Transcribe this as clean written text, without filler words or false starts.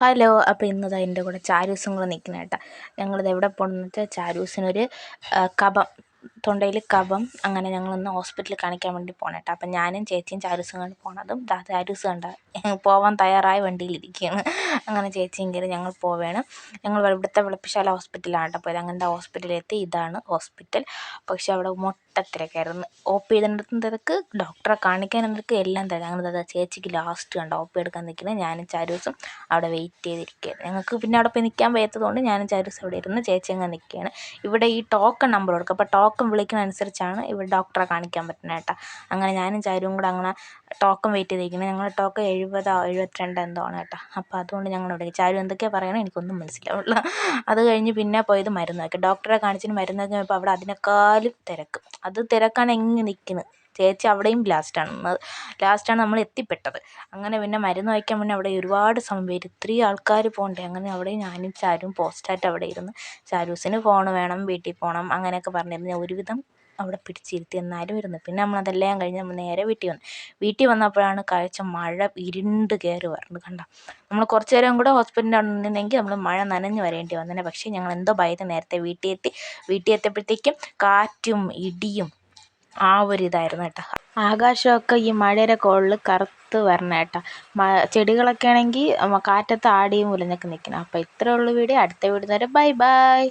Hello. അപ്പോൾ ഇന്നതാ എൻ്റെ കൂടെ ചാരൂസും കൂടെ നിൽക്കുന്ന കേട്ടോ. ഞങ്ങളിത് എവിടെ പോകണമെന്ന് വെച്ചാൽ ചാരൂസിനൊരു കഫം, തൊണ്ടയിൽ കഫം. അങ്ങനെ ഞങ്ങളിന്ന് ഹോസ്പിറ്റലിൽ കാണിക്കാൻ വേണ്ടി പോകണം കേട്ടോ. അപ്പം ഞാനും ചേച്ചിയും ചാരൂസും കണ്ട് പോണതും ചാരൂസ് കണ്ട പോവാൻ തയ്യാറായ വണ്ടിയിലിരിക്കുകയാണ്. അങ്ങനെ ചേച്ചിയും കയറി ഞങ്ങൾ പോവുകയാണ്. ഞങ്ങൾ ഇവിടുത്തെ വിളപ്പിശാല ഹോസ്പിറ്റലാണ് കേട്ടോ പോയത്. അങ്ങനത്തെ ഹോസ്പിറ്റലിലെത്തി. ഇതാണ് ഹോസ്പിറ്റൽ. പക്ഷെ അവിടെ മൊട്ടത്തിരക്കായിരുന്നു. OP ചെയ്തിടത്തും തിരക്ക്, ഡോക്ടറെ കാണിക്കാനും തിരക്ക്, എല്ലാം തിരക്ക്. അങ്ങനെ ചേച്ചിക്ക് ലാസ്റ്റ് കണ്ടോ OP എടുക്കാൻ നിൽക്കുന്നത്. ഞാനും ചാരൂസും അവിടെ വെയിറ്റ് ചെയ്തിരിക്കുകയാണ്. ഞങ്ങൾക്ക് പിന്നെ അവിടെ പോയി നിൽക്കാൻ വയ്യാത്തതുകൊണ്ട് ഞാനും ചാരൂസും അവിടെ ഇരുന്ന് ചേച്ചി അങ്ങ് നിൽക്കുകയാണ്. ഇവിടെ ഈ ടോക്കൺ നമ്പർ കൊടുക്കും. അപ്പോൾ ടോക്കൺ വിളിക്കുന്ന അനുസരിച്ചാണ് ഇവിടെ ഡോക്ടറെ കാണിക്കാൻ പറ്റുന്നത് കേട്ടോ. അങ്ങനെ ഞാനും ചാരുവും കൂടെ അങ്ങനെ ടോക്കൺ വെയിറ്റ് ചെയ്തിരിക്കുന്നത്. ഞങ്ങളുടെ ടോക്കൺ 70 72 എന്തോ ആണ് കേട്ടോ. അപ്പോൾ അതുകൊണ്ട് ഞങ്ങളിവിടെ ചാരു എന്തൊക്കെയാണ് പറയണത് എനിക്കൊന്നും മനസ്സിലാവില്ല. അത് കഴിഞ്ഞ് പിന്നെ പോയത് മരുന്ന് വയ്ക്കും. ഡോക്ടറെ കാണിച്ചിട്ട് മരുന്ന് വയ്ക്കാൻ പോയപ്പോൾ അവിടെ അതിനേക്കാളും തിരക്ക്. അത് തിരക്കാണ് എങ്ങനെ നിൽക്കുന്നത്. ചേച്ചി അവിടെയും ലാസ്റ്റാണ് നമ്മൾ എത്തിപ്പെട്ടത്. അങ്ങനെ പിന്നെ മരുന്ന് വയ്ക്കാൻ മുന്നേ അവിടെ ഒരുപാട് സമയം വരും. ഇത്രയും ആൾക്കാർ പോകണ്ടേ. അങ്ങനെ അവിടെ ഞാനും ചാരും പോസ്റ്റായിട്ട് അവിടെ ഇരുന്ന്. ചാരൂസിന് ഫോൺ വേണം, വീട്ടിൽ പോകണം, അങ്ങനെയൊക്കെ പറഞ്ഞിരുന്നു. ഞാൻ ഒരുവിധം അവിടെ പിടിച്ചിരുത്തി എന്നാലും ഇരുന്നു. പിന്നെ നമ്മളതെല്ലാം കഴിഞ്ഞ് നമ്മൾ നേരെ വീട്ടിൽ വന്നപ്പോഴാണ് കാഴ്ച മഴ ഇരുണ്ട് കയറി വരുന്നത് കണ്ടോ. നമ്മൾ കുറച്ച് നേരം കൂടെ ഹോസ്പിറ്റലിൻ്റെ അവിടെ നിന്നെങ്കിൽ നമ്മൾ മഴ നനഞ്ഞ് വരേണ്ടി വന്നേനെ. പക്ഷേ ഞങ്ങൾ എന്തോ ഭയന്ന് നേരത്തെ വീട്ടിൽ എത്തിയപ്പോഴത്തേക്കും കാറ്റും ഇടിയും ആ ഒരു ഇതായിരുന്നു കേട്ടോ. ആകാശമൊക്കെ ഈ മഴയുടെ കോളിൽ കറുത്ത് വരണം കേട്ടോ. ചെടികളൊക്കെ ആണെങ്കിൽ കാറ്റത്ത് ആടിയും ഉലഞ്ഞൊക്കെ നിൽക്കണം. അപ്പോൾ ഇത്രയേ ഉള്ളൂ വീഡിയോ. അടുത്ത വീഡിയോ വരെ ബൈ ബൈ.